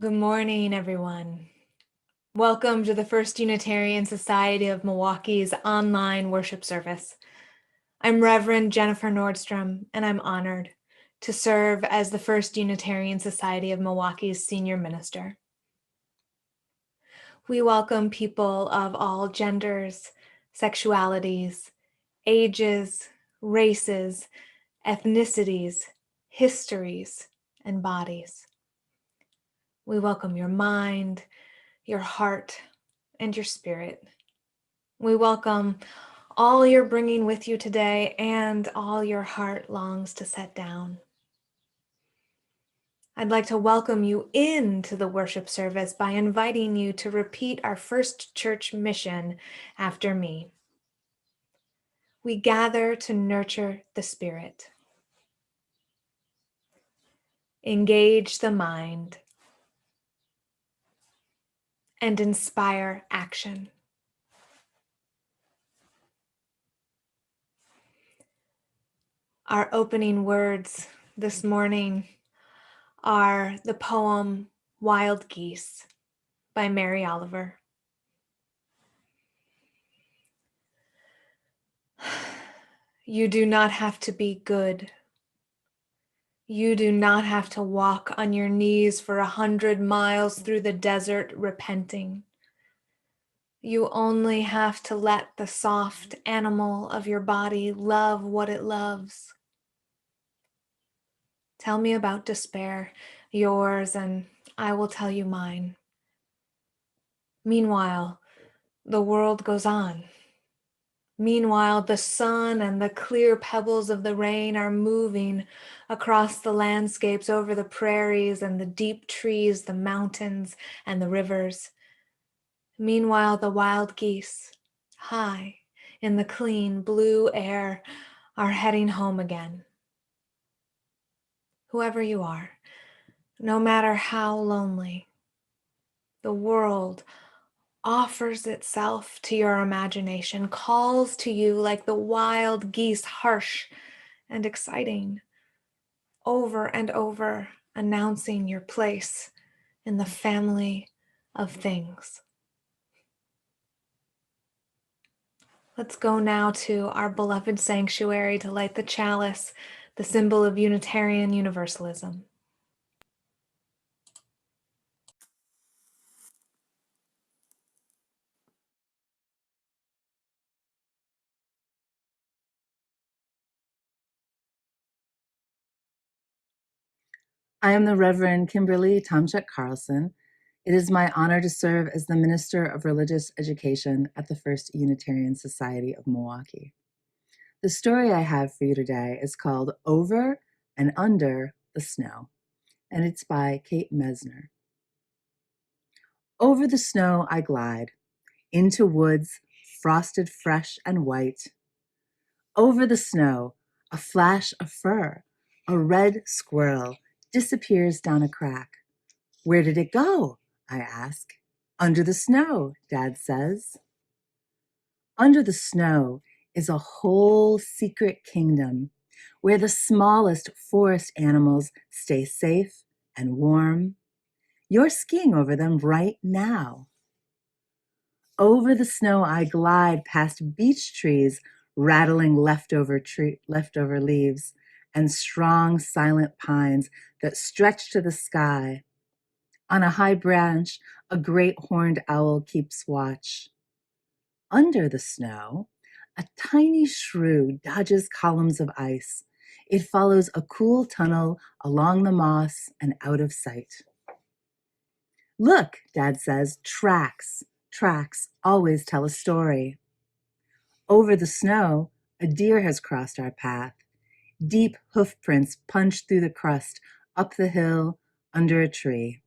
Good morning, everyone. Welcome to the First Unitarian Society of Milwaukee's online worship service. I'm Reverend Jennifer Nordstrom, and I'm honored to serve as the First Unitarian Society of Milwaukee's senior minister. We welcome people of all genders, sexualities, ages, races, ethnicities, histories, and bodies. We welcome your mind, your heart, and your spirit. We welcome all you're bringing with you today and all your heart longs to set down. I'd like to welcome you into the worship service by inviting you to repeat our first church mission after me. We gather to nurture the spirit, engage the mind, and inspire action. Our opening words this morning are the poem Wild Geese by Mary Oliver. You do not have to be good. You do not have to walk on your knees for 100 miles through the desert repenting. You only have to let the soft animal of your body love what it loves. Tell me about despair, yours, and I will tell you mine. Meanwhile, the world goes on. Meanwhile, the sun and the clear pebbles of the rain are moving across the landscapes, over the prairies and the deep trees, the mountains and the rivers. Meanwhile, the wild geese, high in the clean blue air, are heading home again. Whoever you are, no matter how lonely, the world offers itself to your imagination, calls to you like the wild geese, harsh and exciting, over and over, announcing your place in the family of things. Let's go now to our beloved sanctuary to light the chalice, the symbol of Unitarian Universalism. I am the Reverend Kimberly Tomchek Carlson. It is my honor to serve as the Minister of Religious Education at the First Unitarian Society of Milwaukee. The story I have for you today is called Over and Under the Snow, and it's by Kate Mesner. Over the snow I glide, into woods frosted fresh and white. Over the snow, a flash of fur, a red squirrel disappears down a crack. Where did it go? I ask. Under the snow, Dad says. Under the snow is a whole secret kingdom where the smallest forest animals stay safe and warm. You're skiing over them right now. Over the snow I glide past beech trees rattling leftover leaves and strong silent pines that stretch to the sky. On a high branch, a great horned owl keeps watch. Under the snow, a tiny shrew dodges columns of ice. It follows a cool tunnel along the moss and out of sight. Look, Dad says, tracks. Tracks always tell a story. Over the snow, a deer has crossed our path. Deep hoof prints punch through the crust, up the hill, under a tree.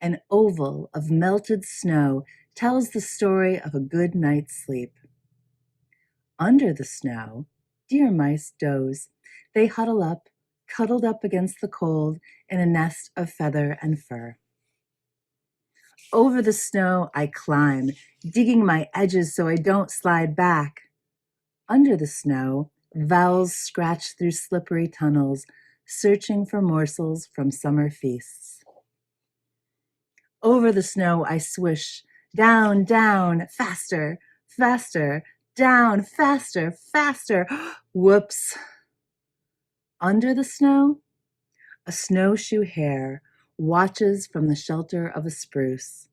An oval of melted snow tells the story of a good night's sleep. Under the snow, deer mice doze. They huddle up, cuddled up against the cold in a nest of feather and fur. Over the snow, I climb, digging my edges so I don't slide back. Under the snow, vowels scratch through slippery tunnels, searching for morsels from summer feasts. Over the snow I swish, down, down, faster, faster, down, faster, faster. Whoops. Under the snow, a snowshoe hare watches from the shelter of a spruce.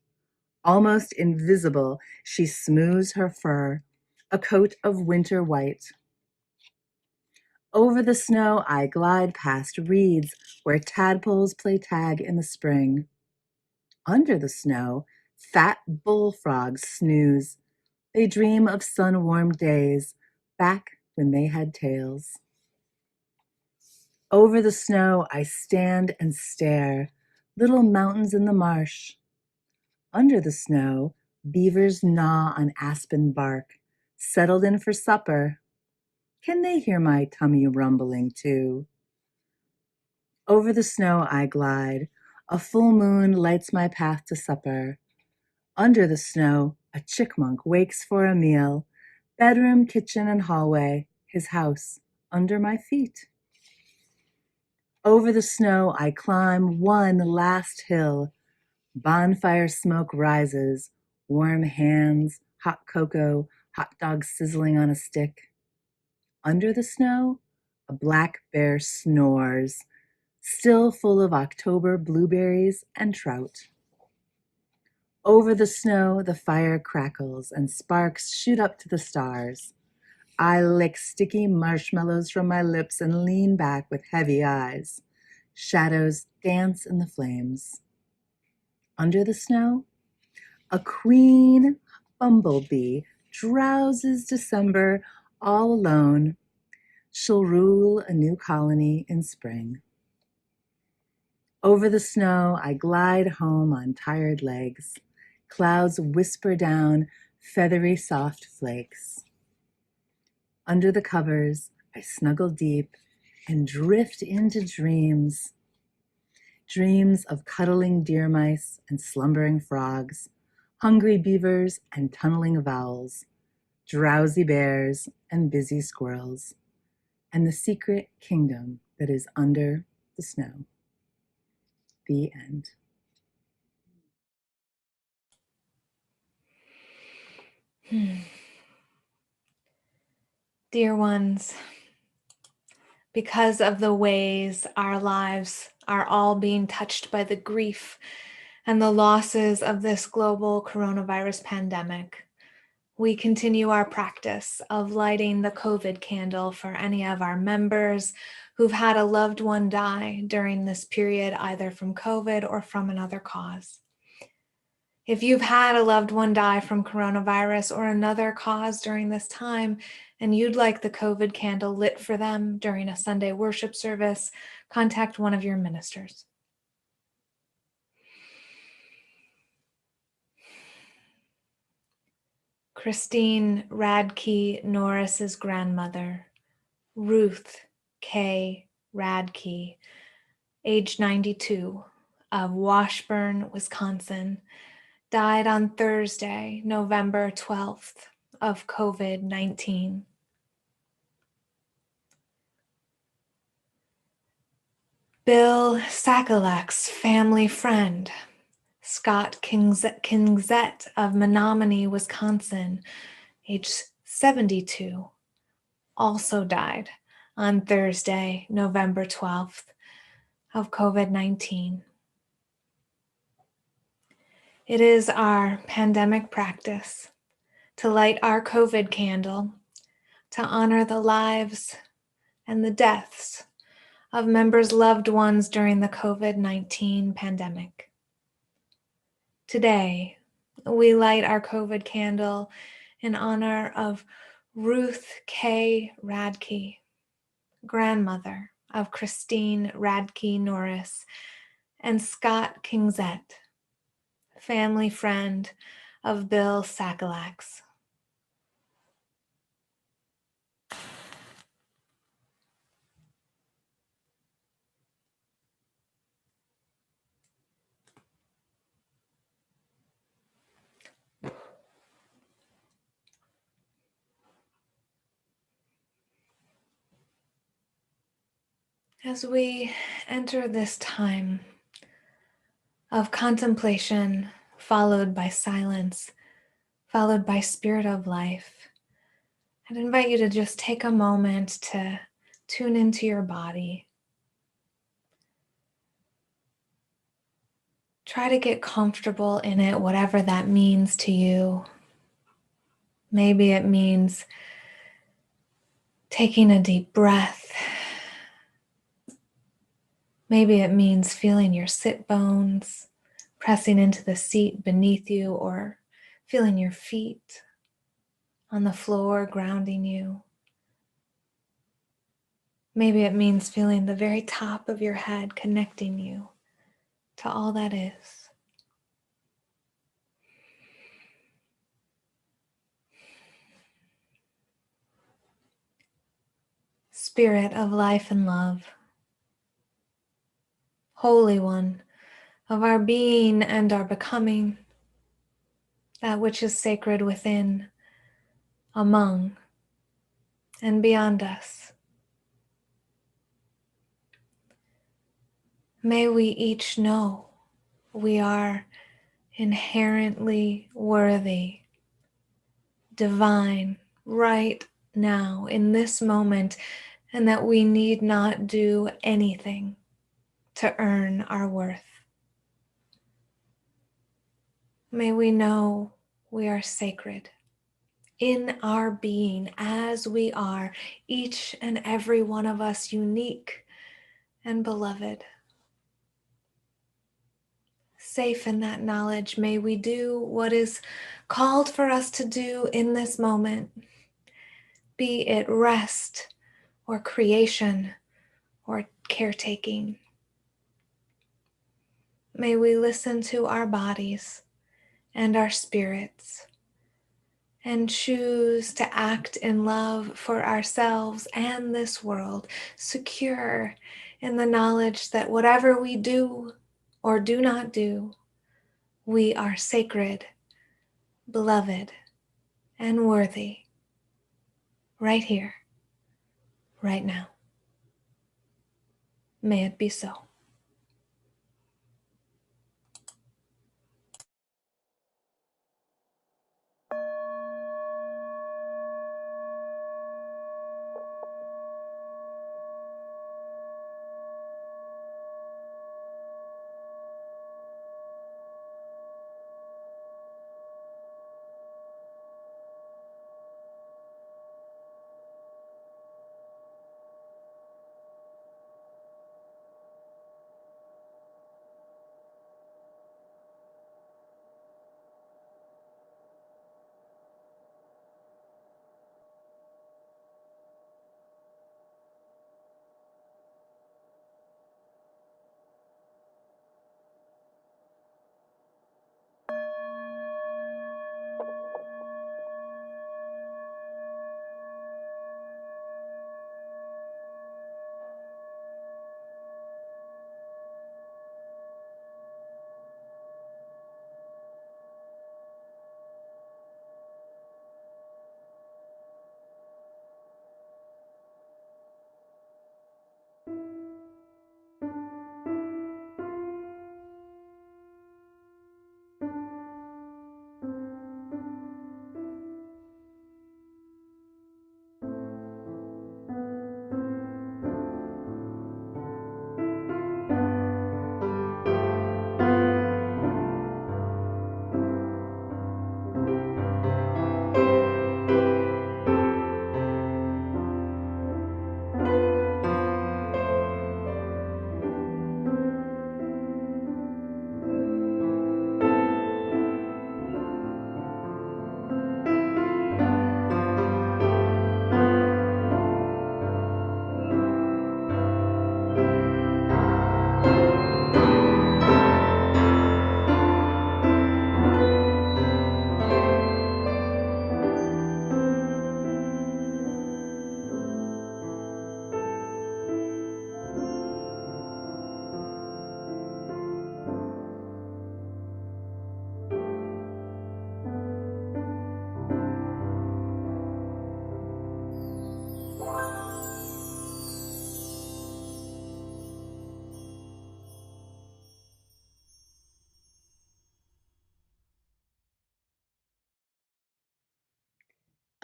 Almost invisible, she smooths her fur, a coat of winter white. Over the snow, I glide past reeds where tadpoles play tag in the spring. Under the snow, fat bullfrogs snooze. They dream of sun-warmed days back when they had tails. Over the snow, I stand and stare, little mountains in the marsh. Under the snow, beavers gnaw on aspen bark, settled in for supper. Can they hear my tummy rumbling too? Over the snow I glide. A full moon lights my path to supper. Under the snow, a chickmunk wakes for a meal. Bedroom, kitchen, and hallway, his house under my feet. Over the snow I climb one last hill. Bonfire smoke rises, warm hands, hot cocoa, hot dogs sizzling on a stick. Under the snow, a black bear snores, still full of October blueberries and trout. Over the snow, the fire crackles and sparks shoot up to the stars. I lick sticky marshmallows from my lips and lean back with heavy eyes. Shadows dance in the flames. Under the snow, a queen bumblebee drowses December all alone. She'll rule a new colony in spring. Over the snow, I glide home on tired legs. Clouds whisper down feathery soft flakes. Under the covers, I snuggle deep and drift into dreams. Dreams of cuddling deer mice and slumbering frogs, hungry beavers and tunneling owls, drowsy bears and busy squirrels, and the secret kingdom that is under the snow. The end. Dear ones, because of the ways our lives are all being touched by the grief and the losses of this global coronavirus pandemic, we continue our practice of lighting the COVID candle for any of our members who've had a loved one die during this period, either from COVID or from another cause. If you've had a loved one die from coronavirus or another cause during this time, and you'd like the COVID candle lit for them during a Sunday worship service, contact one of your ministers. Christine Radke Norris's grandmother, Ruth K. Radke, age 92, of Washburn, Wisconsin, died on Thursday, November 12th, of COVID-19. Bill Sakalak's family friend, Scott Kingzett of Menominee, Wisconsin, age 72, also died on Thursday, November 12th, of COVID-19. It is our pandemic practice to light our COVID candle to honor the lives and the deaths of members' loved ones during the COVID-19 pandemic. Today, we light our COVID candle in honor of Ruth K. Radke, grandmother of Christine Radke Norris, and Scott Kingzett, family friend of Bill Sakalak's. As we enter this time of contemplation, followed by silence, followed by spirit of life. I'd invite you to just take a moment to tune into your body. Try to get comfortable in it, whatever that means to you. Maybe it means taking a deep breath. Maybe it means feeling your sit bones, pressing into the seat beneath you, or feeling your feet on the floor grounding you. Maybe it means feeling the very top of your head connecting you to all that is. Spirit of life and love, Holy One of our being and our becoming, that which is sacred within, among, and beyond us. May we each know we are inherently worthy, divine, right now, in this moment, and that we need not do anything to earn our worth. May we know we are sacred in our being as we are, each and every one of us unique and beloved. Safe in that knowledge, may we do what is called for us to do in this moment, be it rest or creation or caretaking. May we listen to our bodies and our spirits and choose to act in love for ourselves and this world, secure in the knowledge that whatever we do or do not do, we are sacred, beloved, and worthy right here, right now. May it be so.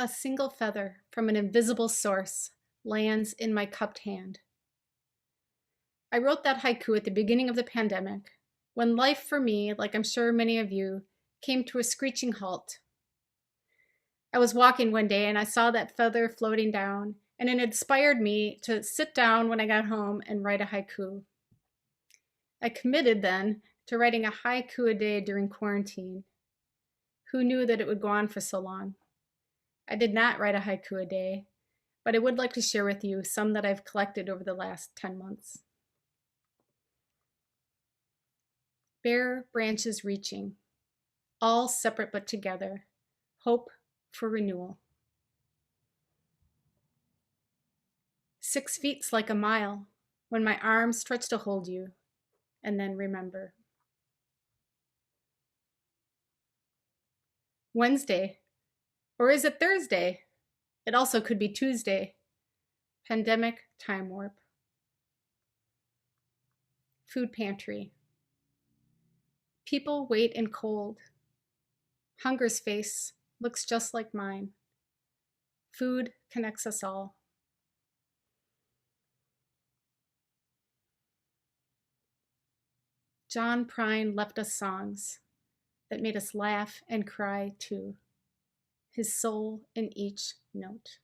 a single feather from an invisible source lands in my cupped hand. I wrote that haiku at the beginning of the pandemic, when life for me, like I'm sure many of you, came to a screeching halt. I was walking one day and I saw that feather floating down, and it inspired me to sit down when I got home and write a haiku. I committed then to writing a haiku a day during quarantine. Who knew that it would go on for so long? I did not write a haiku a day, but I would like to share with you some that I've collected over the last 10 months. Bare branches reaching, all separate but together, hope for renewal. 6 feet's like a mile when my arms stretch to hold you, and then remember. Wednesday, or is it Thursday? It also could be Tuesday. Pandemic time warp. Food pantry. People wait in cold. Hunger's face looks just like mine. Food connects us all. John Prine left us songs that made us laugh and cry too. His soul in each note.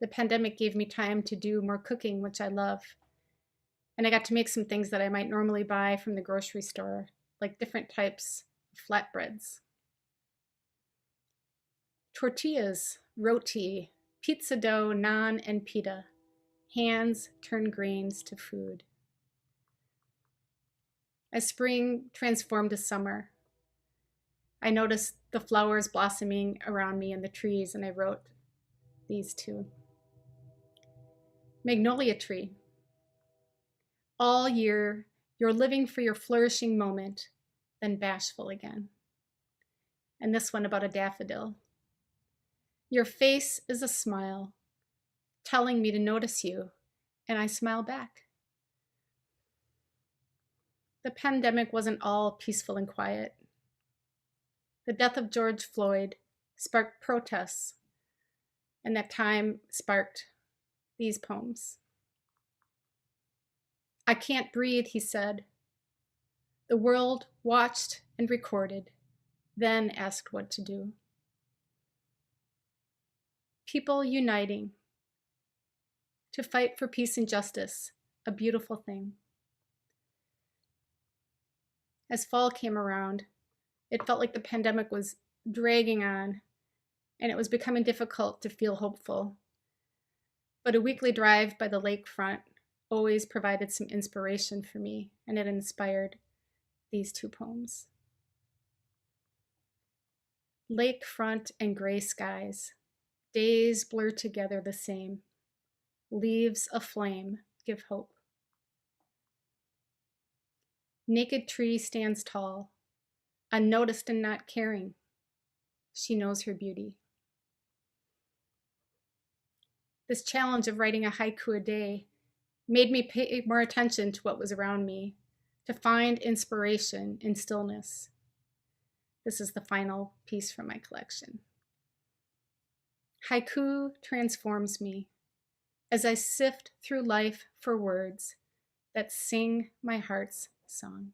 The pandemic gave me time to do more cooking, which I love. And I got to make some things that I might normally buy from the grocery store, like different types of flatbreads. Tortillas, roti, pizza dough, naan, and pita. Hands turn grains to food. As spring transformed to summer, I noticed the flowers blossoming around me and the trees, and I wrote these two. Magnolia tree. All year, you're living for your flourishing moment, then bashful again. And this one about a daffodil. Your face is a smile, telling me to notice you, and I smile back. The pandemic wasn't all peaceful and quiet. The death of George Floyd sparked protests, and that time sparked these poems. I can't breathe, he said. The world watched and recorded, then asked what to do. People uniting to fight for peace and justice, a beautiful thing. As fall came around, it felt like the pandemic was dragging on, and it was becoming difficult to feel hopeful. But a weekly drive by the lakefront always provided some inspiration for me, and it inspired these two poems. Lakefront and gray skies, days blur together the same. Leaves aflame give hope. Naked tree stands tall, unnoticed and not caring. She knows her beauty. This challenge of writing a haiku a day made me pay more attention to what was around me, to find inspiration in stillness. This is the final piece from my collection. Haiku transforms me as I sift through life for words that sing my heart's song.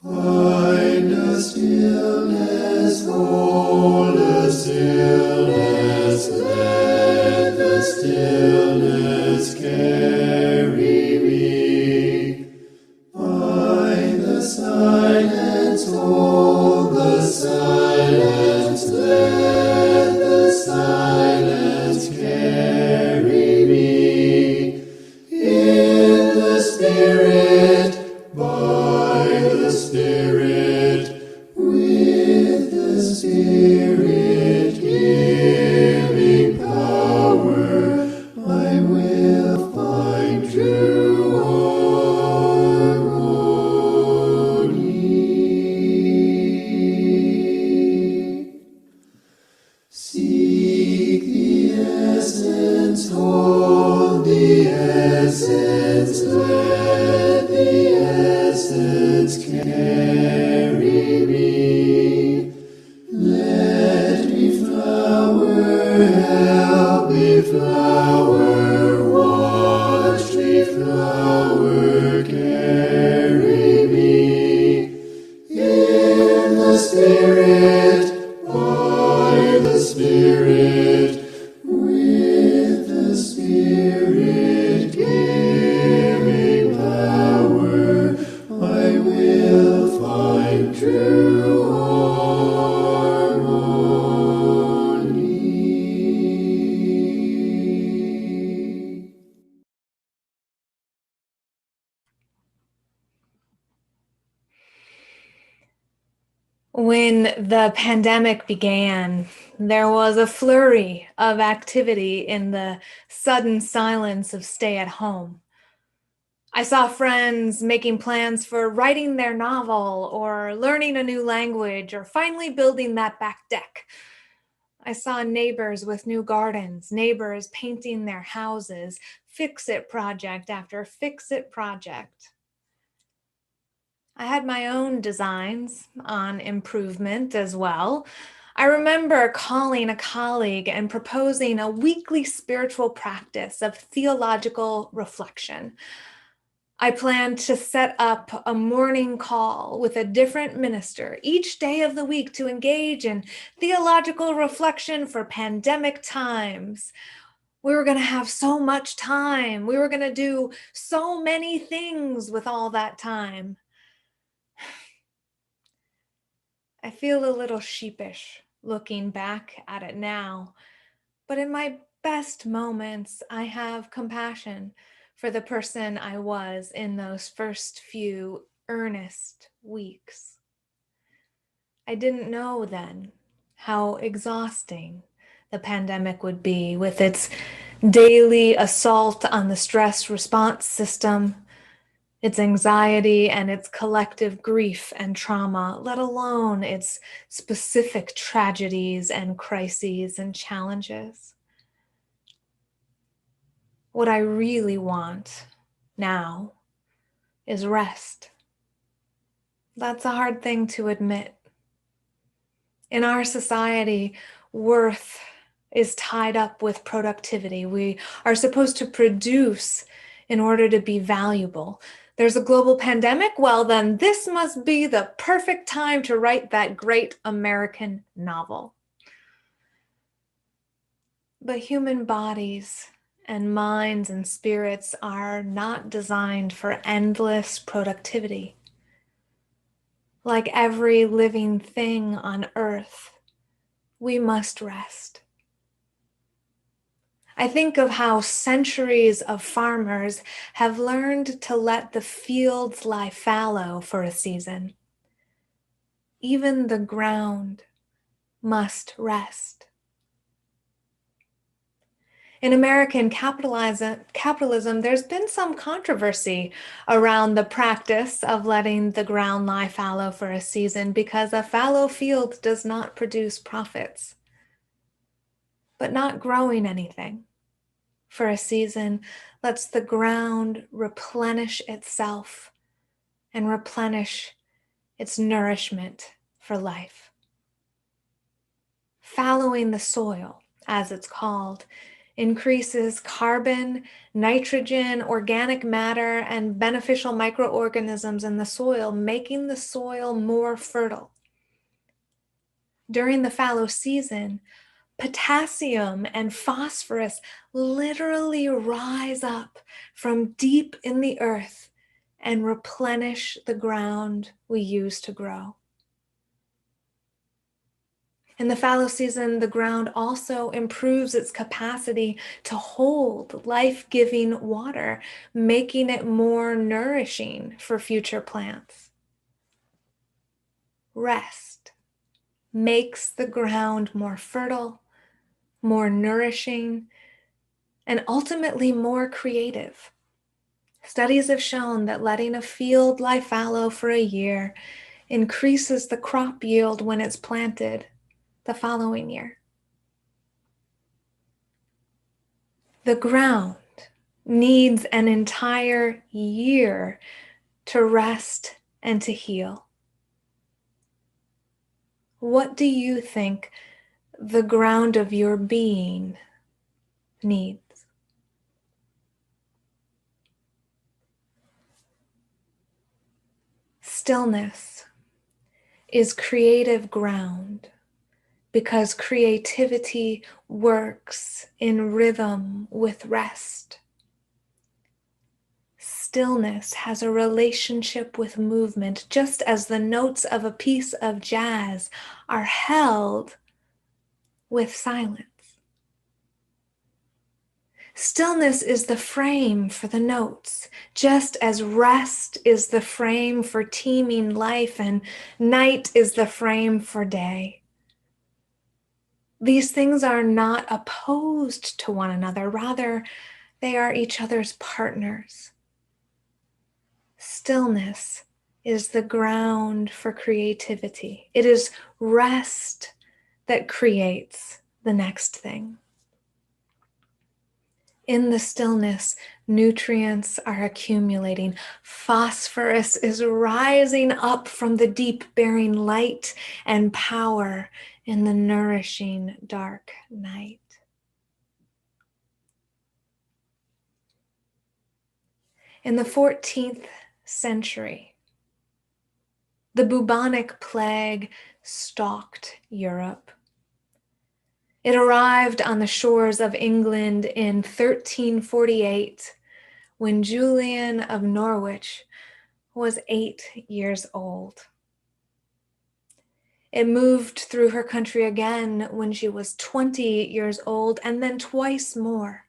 Find a stillness, hold a stillness, let the stillness carry me. Find the silence, hold the silence, let the silence carry me. In the Spirit, by the Spirit, with the Spirit giving power, I will find Spirit, by the Spirit, with the Spirit giving power, I will find true harmony. When the pandemic began, there was a flurry of activity in the sudden silence of stay at home. I saw friends making plans for writing their novel or learning a new language or finally building that back deck. I saw neighbors with new gardens, neighbors painting their houses, fix-it project after fix-it project. I had my own designs on improvement as well. I remember calling a colleague and proposing a weekly spiritual practice of theological reflection. I planned to set up a morning call with a different minister each day of the week to engage in theological reflection for pandemic times. We were going to have so much time. We were going to do so many things with all that time. I feel a little sheepish looking back at it now, but in my best moments, I have compassion for the person I was in those first few earnest weeks. I didn't know then how exhausting the pandemic would be with its daily assault on the stress response system, its anxiety and its collective grief and trauma, let alone its specific tragedies and crises and challenges. What I really want now is rest. That's a hard thing to admit. In our society, worth is tied up with productivity. We are supposed to produce in order to be valuable. There's a global pandemic. Well, then this must be the perfect time to write that great American novel. But human bodies and minds and spirits are not designed for endless productivity. Like every living thing on earth, we must rest. I think of how centuries of farmers have learned to let the fields lie fallow for a season. Even the ground must rest. In American capitalism, there's been some controversy around the practice of letting the ground lie fallow for a season because a fallow field does not produce profits. But not growing anything for a season lets the ground replenish itself and replenish its nourishment for life. Fallowing the soil, as it's called, increases carbon, nitrogen, organic matter, and beneficial microorganisms in the soil, making the soil more fertile. During the fallow season, potassium and phosphorus literally rise up from deep in the earth and replenish the ground we use to grow. In the fallow season, the ground also improves its capacity to hold life-giving water, making it more nourishing for future plants. Rest makes the ground more fertile, more nourishing, and ultimately more creative. Studies have shown that letting a field lie fallow for a year increases the crop yield when it's planted the following year. The ground needs an entire year to rest and to heal. What do you think the ground of your being needs? Stillness is creative ground because creativity works in rhythm with rest. Stillness has a relationship with movement, just as the notes of a piece of jazz are held with silence. Stillness is the frame for the notes, just as rest is the frame for teeming life and night is the frame for day. These things are not opposed to one another, rather, they are each other's partners. Stillness is the ground for creativity. It is rest that creates the next thing. In the stillness, nutrients are accumulating. Phosphorus is rising up from the deep, bearing light and power in the nourishing dark night. In the 14th century, the bubonic plague stalked Europe. It arrived on the shores of England in 1348 when Julian of Norwich was 8 years old. It moved through her country again when she was 20 years old, and then twice more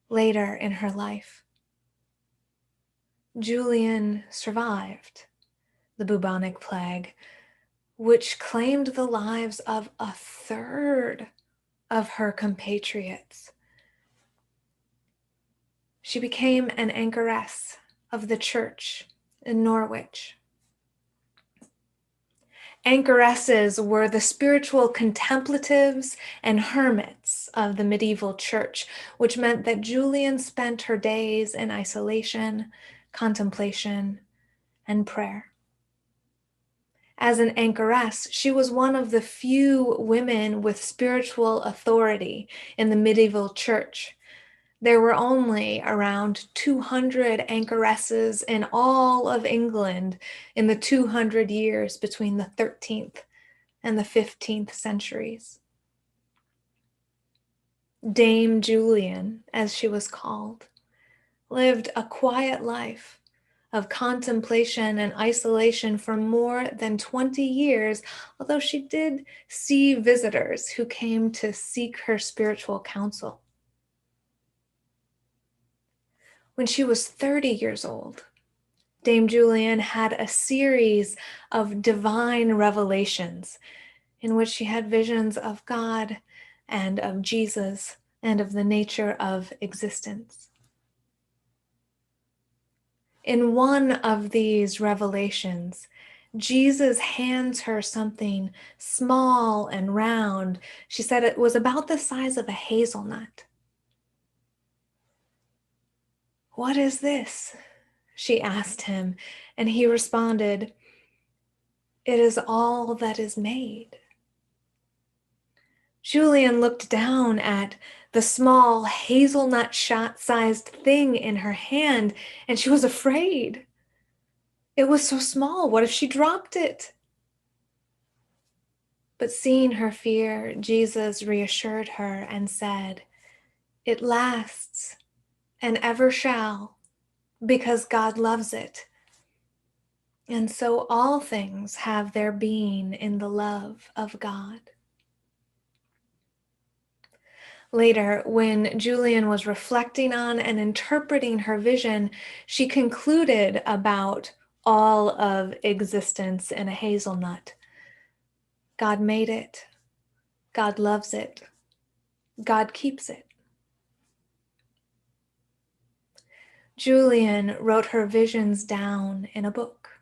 later in her life. Julian survived the bubonic plague, which claimed the lives of a third of her compatriots. She became an anchoress of the church in Norwich. Anchoresses were the spiritual contemplatives and hermits of the medieval church, which meant that Julian spent her days in isolation, contemplation, and prayer. As an anchoress, she was one of the few women with spiritual authority in the medieval church. There were only around 200 anchoresses in all of England in the 200 years between the 13th and the 15th centuries. Dame Julian, as she was called, lived a quiet life of contemplation and isolation for more than 20 years, although she did see visitors who came to seek her spiritual counsel. When she was 30 years old, Dame Julian had a series of divine revelations in which she had visions of God and of Jesus and of the nature of existence. In one of these revelations, Jesus hands her something small and round. She said it was about the size of a hazelnut. "What is this?" she asked him, and he responded, "It is all that is made." Julian looked down at the small hazelnut-sized thing in her hand, and she was afraid. It was so small. What if she dropped it? But seeing her fear, Jesus reassured her and said, "It lasts and ever shall, because God loves it. And so all things have their being in the love of God." Later, when Julian was reflecting on and interpreting her vision, she concluded about all of existence in a hazelnut. God made it. God loves it. God keeps it. Julian wrote her visions down in a book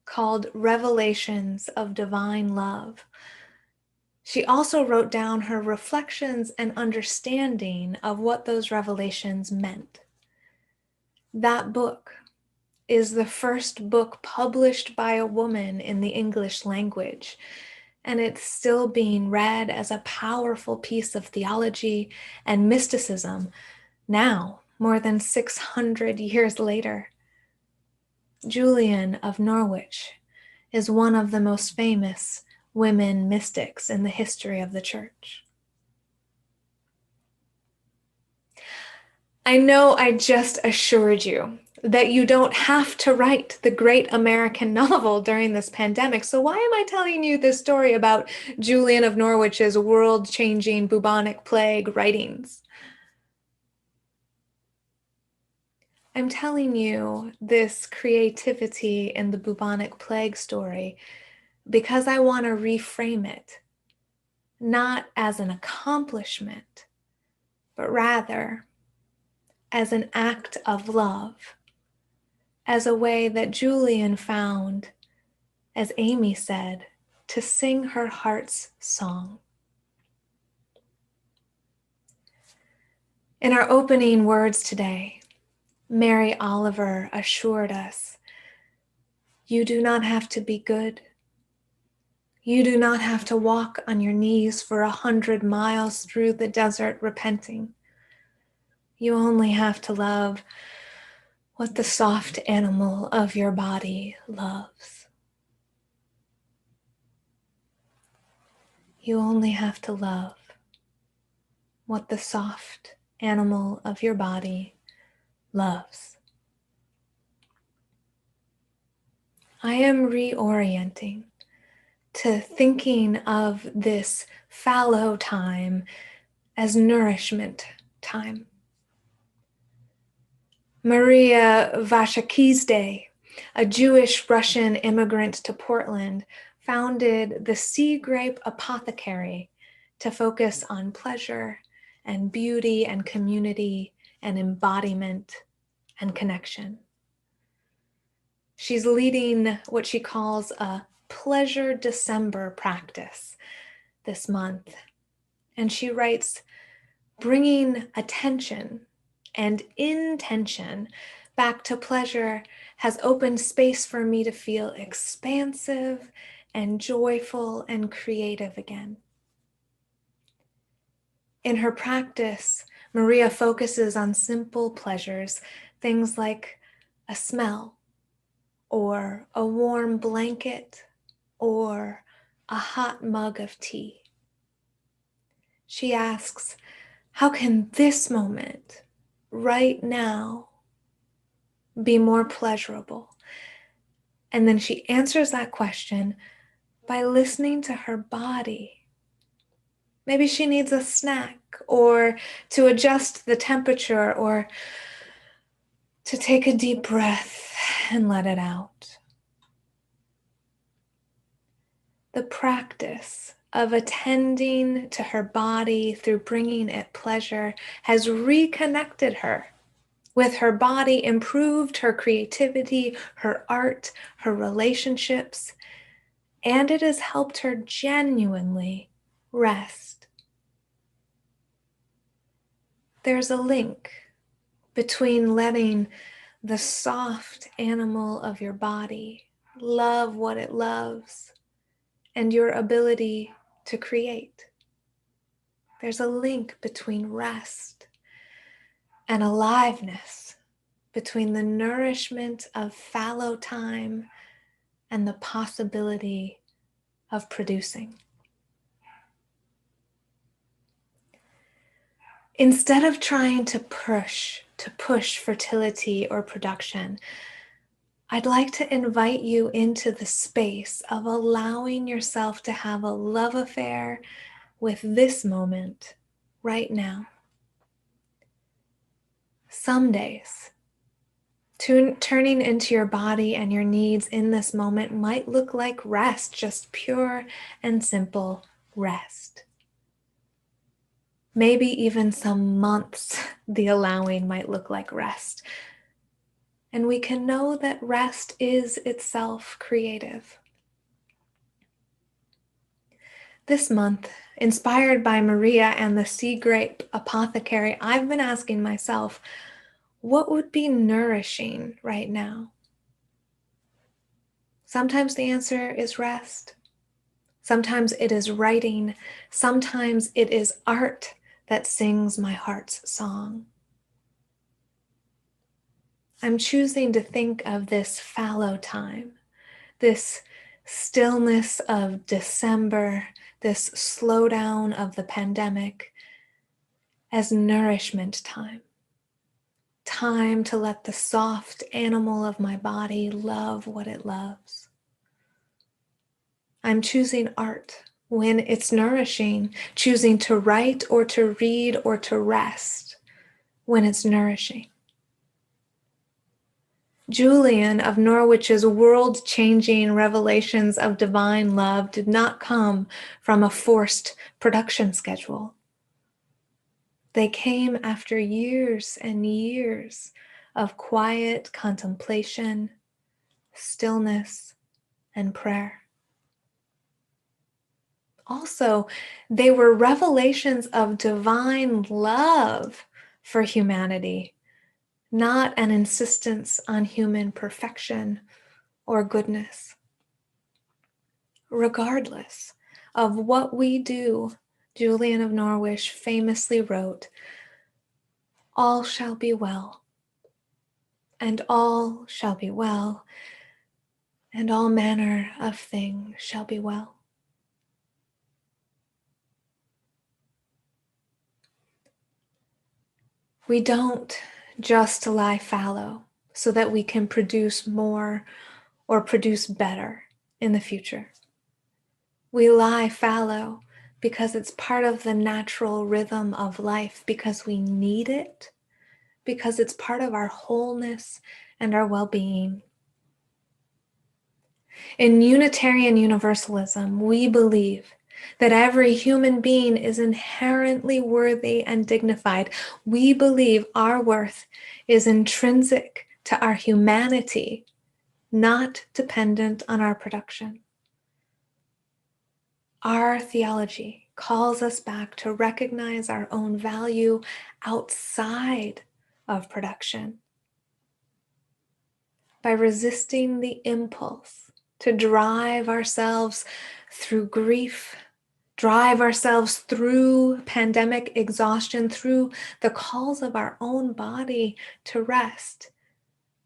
called Revelations of Divine Love. She also wrote down her reflections and understanding of what those revelations meant. That book is the first book published by a woman in the English language, and it's still being read as a powerful piece of theology and mysticism now, more than 600 years later. Julian of Norwich is one of the most famous women mystics in the history of the church. I know I just assured you that you don't have to write the great American novel during this pandemic. So why am I telling you this story about Julian of Norwich's world-changing bubonic plague writings? I'm telling you this creativity in the bubonic plague story because I want to reframe it, not as an accomplishment, but rather as an act of love, as a way that Julian found, as Amy said, to sing her heart's song. In our opening words today, Mary Oliver assured us, you do not have to be good. You do not have to walk on your knees for 100 miles through the desert repenting. You only have to love what the soft animal of your body loves. You only have to love what the soft animal of your body loves. I am reorienting to thinking of this fallow time as nourishment time. Maria Vashakizde, a Jewish Russian immigrant to Portland, founded the Sea Grape Apothecary to focus on pleasure and beauty and community and embodiment and connection. She's leading what she calls a Pleasure December practice this month. And she writes, bringing attention and intention back to pleasure has opened space for me to feel expansive and joyful and creative again. In her practice, Maria focuses on simple pleasures, things like a smell, or a warm blanket, or a hot mug of tea. She asks, how can this moment, right now, be more pleasurable? And then she answers that question by listening to her body. Maybe she needs a snack, or to adjust the temperature, or to take a deep breath and let it out. The practice of attending to her body through bringing it pleasure has reconnected her with her body, improved her creativity, her art, her relationships, and it has helped her genuinely rest. There's a link between letting the soft animal of your body love what it loves and your ability to create. There's a link between rest and aliveness, between the nourishment of fallow time and the possibility of producing. Instead of trying to push fertility or production, I'd like to invite you into the space of allowing yourself to have a love affair with this moment right now. Some days, turning into your body and your needs in this moment might look like rest, just pure and simple rest. Maybe even some months the allowing might look like rest. And we can know that rest is itself creative. This month, inspired by Maria and the Sea Grape Apothecary, I've been asking myself, what would be nourishing right now? Sometimes the answer is rest. Sometimes it is writing. Sometimes it is art that sings my heart's song. I'm choosing to think of this fallow time, this stillness of December, this slowdown of the pandemic, as nourishment time. Time to let the soft animal of my body love what it loves. I'm choosing art when it's nourishing, choosing to write or to read or to rest when it's nourishing. Julian of Norwich's world-changing revelations of divine love did not come from a forced production schedule. They came after years and years of quiet contemplation, stillness, and prayer. Also, they were revelations of divine love for humanity, not an insistence on human perfection or goodness. Regardless of what we do, Julian of Norwich famously wrote, "All shall be well, and all shall be well, and all manner of things shall be well." We don't just lie fallow so that we can produce more or produce better in the future. We lie fallow because it's part of the natural rhythm of life, because we need it, because it's part of our wholeness and our well-being. In Unitarian Universalism, we believe that every human being is inherently worthy and dignified. We believe our worth is intrinsic to our humanity, not dependent on our production. Our theology calls us back to recognize our own value outside of production. By resisting the impulse to drive ourselves through grief, drive ourselves through pandemic exhaustion, through the calls of our own body to rest.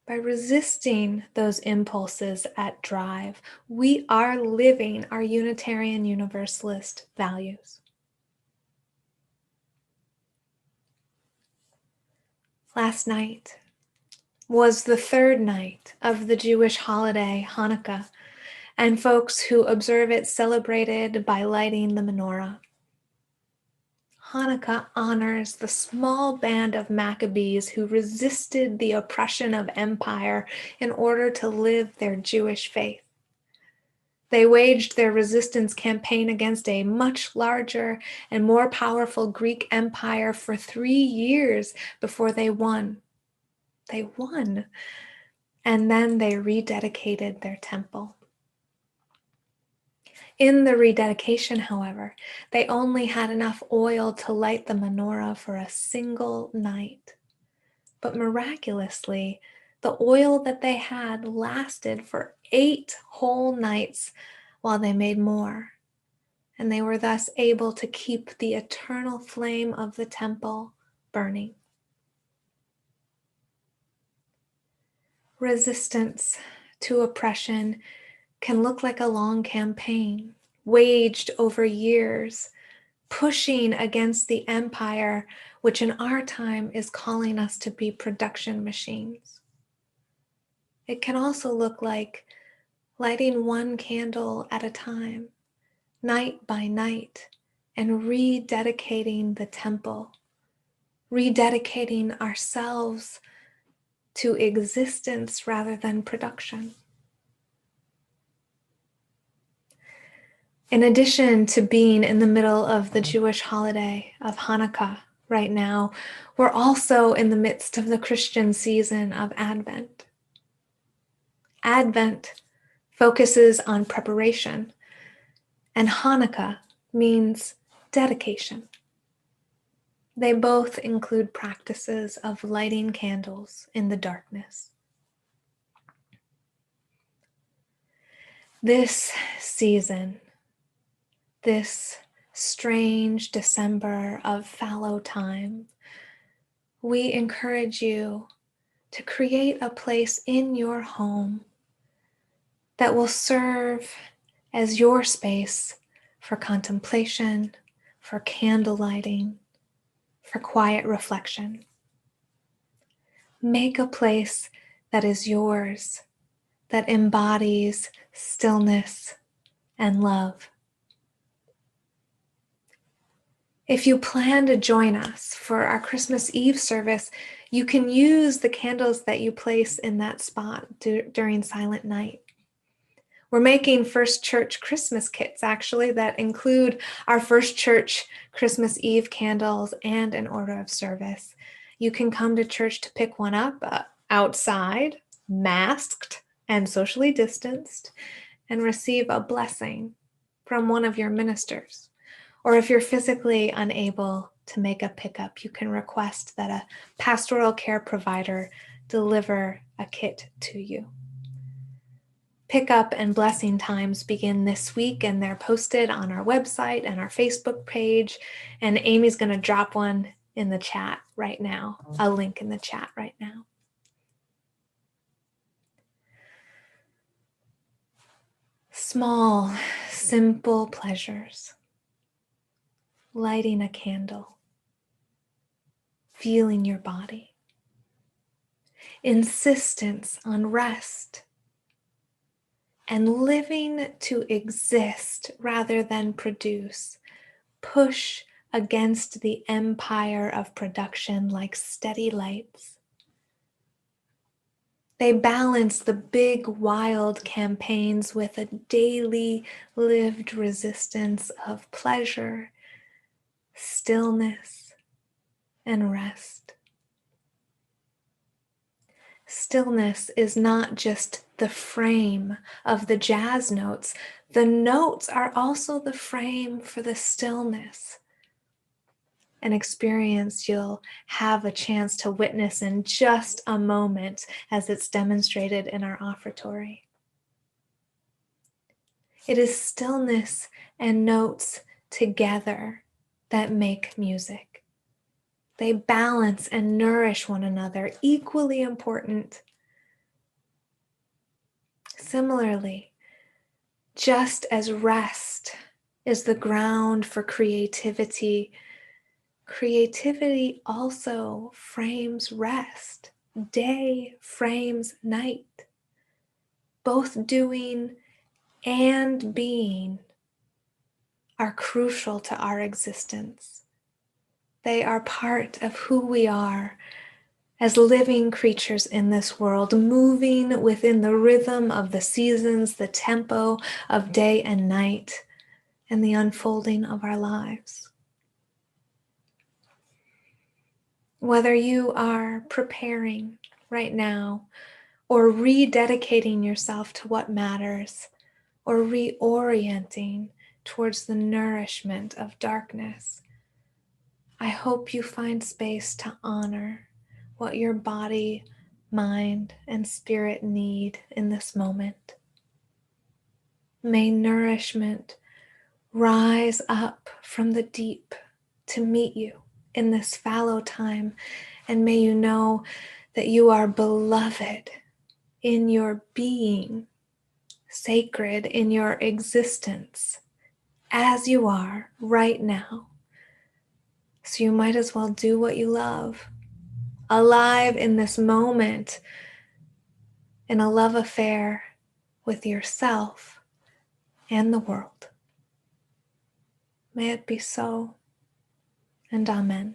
By resisting those impulses at drive, we are living our Unitarian Universalist values. Last night was the third night of the Jewish holiday Hanukkah, and folks who observe it celebrated by lighting the menorah. Hanukkah honors the small band of Maccabees who resisted the oppression of empire in order to live their Jewish faith. They waged their resistance campaign against a much larger and more powerful Greek empire for 3 years before they won. They won. And then they rededicated their temple. In the rededication, however, they only had enough oil to light the menorah for a single night. But miraculously, the oil that they had lasted for 8 whole nights while they made more, and they were thus able to keep the eternal flame of the temple burning. Resistance to oppression can look like a long campaign, waged over years, pushing against the empire, which in our time is calling us to be production machines. It can also look like lighting one candle at a time, night by night, and rededicating the temple, rededicating ourselves to existence rather than production. In addition to being in the middle of the Jewish holiday of Hanukkah right now, we're also in the midst of the Christian season of Advent. Advent focuses on preparation, and Hanukkah means dedication. They both include practices of lighting candles in the darkness. This season, this strange December of fallow time, we encourage you to create a place in your home that will serve as your space for contemplation, for candle lighting, for quiet reflection. Make a place that is yours, that embodies stillness and love. If you plan to join us for our Christmas Eve service, you can use the candles that you place in that spot during Silent Night. We're making First Church Christmas kits, actually, that include our First Church Christmas Eve candles and an order of service. You can come to church to pick one up outside, masked and socially distanced, and receive a blessing from one of your ministers. Or if you're physically unable to make a pickup, you can request that a pastoral care provider deliver a kit to you. Pickup and blessing times begin this week, and they're posted on our website and our Facebook page. And Amy's going to drop one in the chat right now, a link in the chat right now. Small, simple pleasures. Lighting a candle. Feeling your body. Insistence on rest. And living to exist rather than produce. Push against the empire of production like steady lights. They balance the big, wild campaigns with a daily lived resistance of pleasure, stillness, and rest. Stillness is not just the frame of the jazz notes. The notes are also the frame for the stillness. An experience you'll have a chance to witness in just a moment as it's demonstrated in our offertory. It is stillness and notes together that make music. They balance and nourish one another, equally important. Similarly, just as rest is the ground for creativity, creativity also frames rest. Day frames night. Both doing and being are crucial to our existence. They are part of who we are as living creatures in this world, moving within the rhythm of the seasons, the tempo of day and night, and the unfolding of our lives. Whether you are preparing right now, or rededicating yourself to what matters, or reorienting towards the nourishment of darkness, I hope you find space to honor what your body, mind, and spirit need in this moment. May nourishment rise up from the deep to meet you in this fallow time, and may you know that you are beloved in your being, sacred in your existence, as you are right now. So you might as well do what you love, alive in this moment, in a love affair with yourself and the world. May it be so, and amen.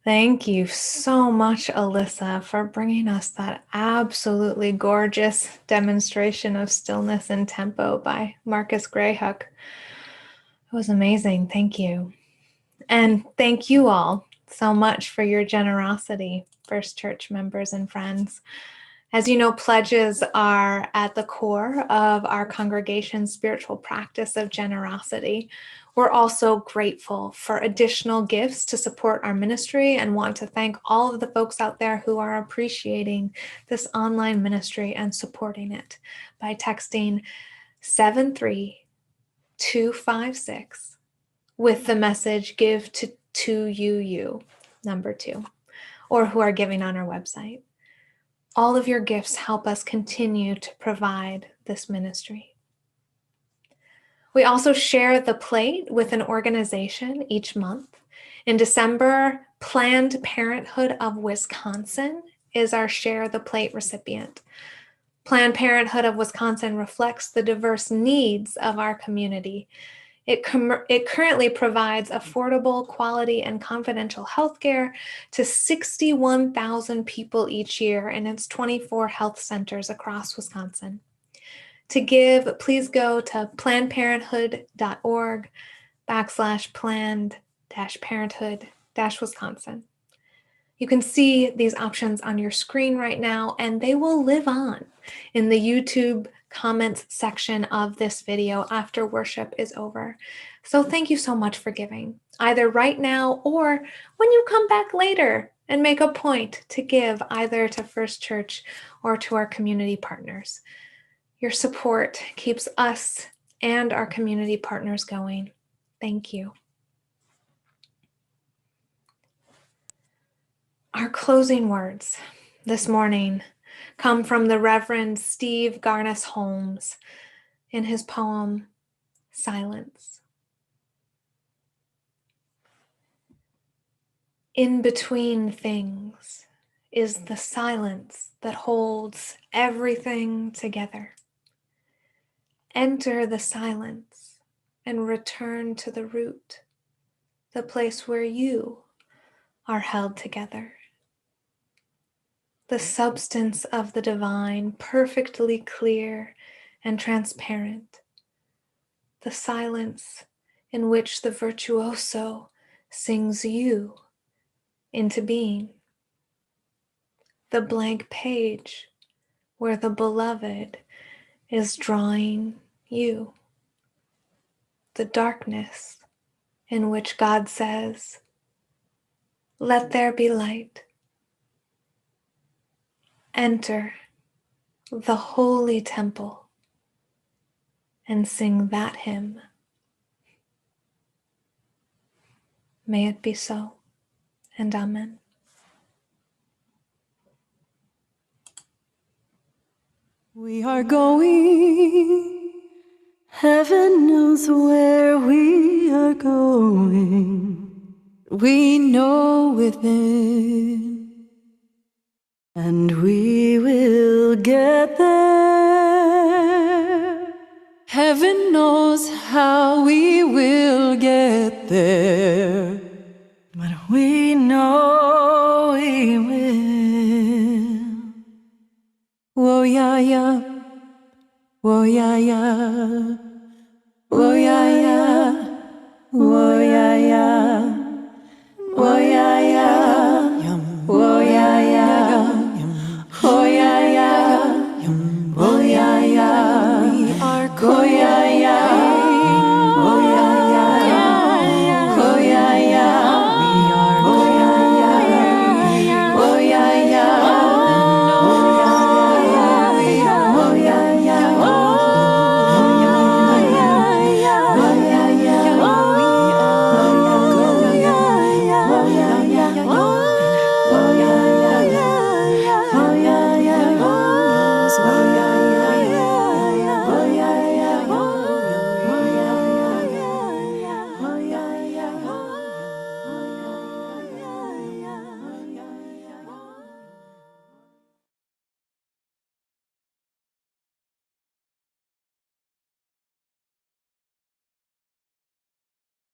Thank you so much, Alyssa, for bringing us that absolutely gorgeous demonstration of Stillness and Tempo by Marcus Grayhook. It was amazing. Thank you. And thank you all so much for your generosity, First Church members and friends. As you know, pledges are at the core of our congregation's spiritual practice of generosity. We're also grateful for additional gifts to support our ministry and want to thank all of the folks out there who are appreciating this online ministry and supporting it by texting 73256 with the message "Give to 2UU," number 2, or who are giving on our website. All of your gifts help us continue to provide this ministry. We also share the plate with an organization each month. In December, Planned Parenthood of Wisconsin is our Share the Plate recipient. Planned Parenthood of Wisconsin reflects the diverse needs of our community. It currently provides affordable, quality, and confidential healthcare to 61,000 people each year in its 24 health centers across Wisconsin. To give, please go to plannedparenthood.org/planned-parenthood-Wisconsin. You can see these options on your screen right now, and they will live on in the YouTube comments section of this video after worship is over. So thank you so much for giving, either right now or when you come back later and make a point to give either to First Church or to our community partners. Your support keeps us and our community partners going. Thank you. Our closing words this morning come from the Reverend Steve Garnes Holmes in his poem, Silence. In between things is the silence that holds everything together. Enter the silence and return to the root, the place where you are held together. The substance of the divine, perfectly clear and transparent. The silence in which the virtuoso sings you into being. The blank page where the beloved is drawing you. The darkness in which God says, "Let there be light." Enter the holy temple and sing that hymn. May it be so, and amen. We are going, heaven knows where we are going. we know within, and we will get there. Heaven knows how we will get there, but we know we will. Whoa, yeah, yeah. Whoa, yeah, yeah. Whoa, yeah, yeah. Whoa, yeah, yeah. Whoa, yeah, yeah.